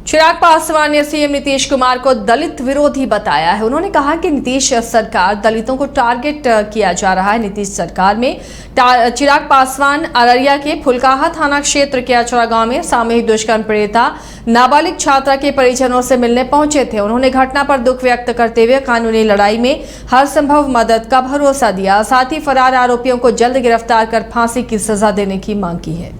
चिराग पासवान ने सीएम नीतीश कुमार को दलित विरोधी बताया है। उन्होंने कहा कि नीतीश सरकार दलितों को टारगेट किया जा रहा है। नीतीश सरकार में चिराग पासवान अररिया के फुलकाहा थाना क्षेत्र के अचरा गांव में सामूहिक दुष्कर्म पीड़िता नाबालिग छात्रा के परिजनों से मिलने पहुंचे थे। उन्होंने घटना पर दुख व्यक्त करते हुए कानूनी लड़ाई में हर संभव मदद का भरोसा दिया। साथ ही फरार आरोपियों को जल्द गिरफ्तार कर फांसी की सजा देने की मांग की है।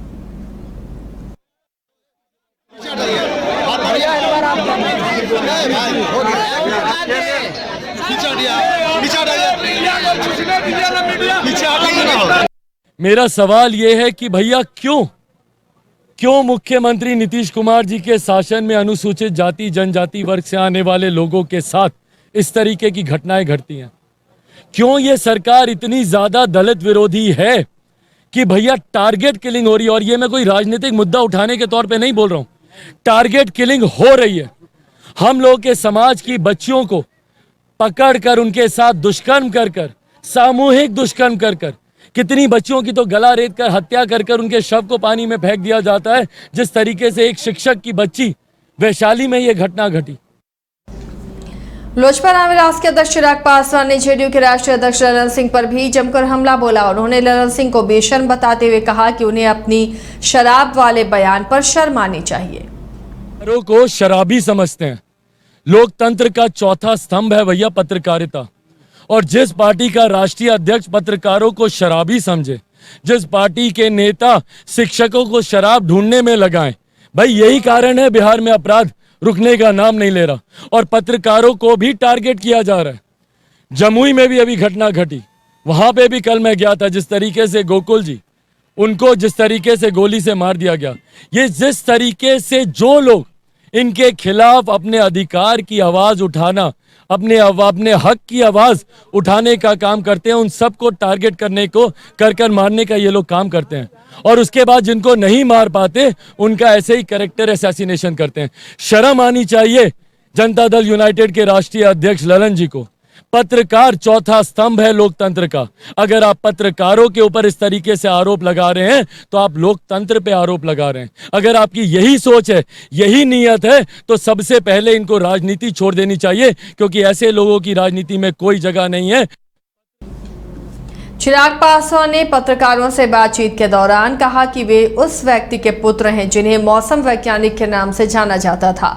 मेरा सवाल यह है कि भैया क्यों मुख्यमंत्री नीतीश कुमार जी के शासन में अनुसूचित जाति जनजाति वर्ग से आने वाले लोगों के साथ इस तरीके की घटनाएं घटती हैं? क्यों ये सरकार इतनी ज्यादा दलित विरोधी है कि भैया टारगेट किलिंग हो रही है? और ये मैं कोई राजनीतिक मुद्दा उठाने के तौर पे नहीं बोल रहा हूं, टारगेट किलिंग हो रही है। हम लोग के समाज की बच्चियों को पकड़कर उनके साथ दुष्कर्म कर सामूहिक दुष्कर्म कर कितनी बच्चियों की तो गला रेत कर हत्या कर उनके शव को पानी में फेंक दिया जाता है। जिस तरीके से एक शिक्षक की बच्ची वैशाली में यह घटना घटी। लोजपा रामविलास के अध्यक्ष चिराग पासवान ने जेडीयू के राष्ट्रीय अध्यक्ष ललन सिंह पर भी जमकर हमला बोला। उन्होंने ललन सिंह को बेशर्म बताते हुए कहा कि उन्हें अपनी शराब वाले बयान पर शर्म आनी चाहिए। को शराबी समझते हैं। लोकतंत्र का चौथा स्तंभ है भैया पत्रकारिता, और जिस पार्टी का राष्ट्रीय अध्यक्ष पत्रकारों को शराबी समझे, जिस पार्टी के नेता शिक्षकों को शराब ढूंढने में लगाएं, भाई यही कारण है बिहार में अपराध रुकने का नाम नहीं ले रहा और पत्रकारों को भी टारगेट किया जा रहा है। जमुई में भी अभी घटना घटी, वहां पे भी कल मैं गया था। जिस तरीके से गोकुल जी उनको जिस तरीके से गोली से मार दिया गया, ये जिस तरीके से जो लोग इनके खिलाफ अपने अधिकार की आवाज उठाना, अपने हक की आवाज उठाने का काम करते हैं, उन सबको टारगेट करने को कर मारने का ये लोग काम करते हैं। और उसके बाद जिनको नहीं मार पाते उनका ऐसे ही कैरेक्टर असैसिनेशन करते हैं। शर्म आनी चाहिए जनता दल यूनाइटेड के राष्ट्रीय अध्यक्ष ललन जी को। पत्रकार चौथा स्तंभ है लोकतंत्र का। अगर आप पत्रकारों के ऊपर इस तरीके से आरोप लगा रहे हैं तो आप लोकतंत्र पे आरोप लगा रहे हैं। अगर आपकी यही सोच है, यही नीयत है, तो सबसे पहले इनको राजनीति छोड़ देनी चाहिए, क्योंकि ऐसे लोगों की राजनीति में कोई जगह नहीं है। चिराग पासवान ने पत्रकारों से बातचीत के दौरान कहा कि वे उस व्यक्ति के पुत्र हैं जिन्हें मौसम वैज्ञानिक के नाम से जाना जाता था,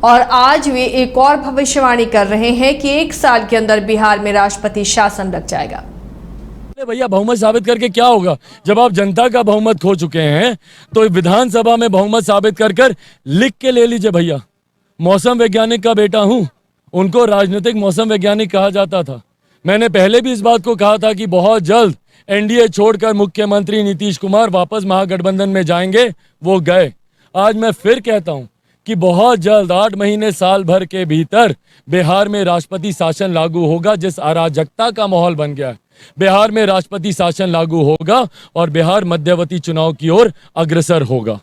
और आज वे एक और भविष्यवाणी कर रहे हैं कि 1 साल के अंदर बिहार में राष्ट्रपति शासन लग जाएगा। भैया बहुमत साबित करके क्या होगा? जब आप जनता का बहुमत खो चुके हैं तो विधानसभा में बहुमत साबित कर लिख के ले लीजिए। भैया मौसम वैज्ञानिक का बेटा हूं, उनको राजनीतिक मौसम वैज्ञानिक कहा जाता था। मैंने पहले भी इस बात को कहा था कि बहुत जल्द एनडीए छोड़कर मुख्यमंत्री नीतीश कुमार वापस महागठबंधन में जाएंगे, वो गए। आज मैं फिर कहता हूं कि बहुत जल्द 8 महीने साल भर के भीतर बिहार में राष्ट्रपति शासन लागू होगा। जिस अराजकता का माहौल बन गया है, बिहार में राष्ट्रपति शासन लागू होगा और बिहार मध्यवर्ती चुनाव की ओर अग्रसर होगा।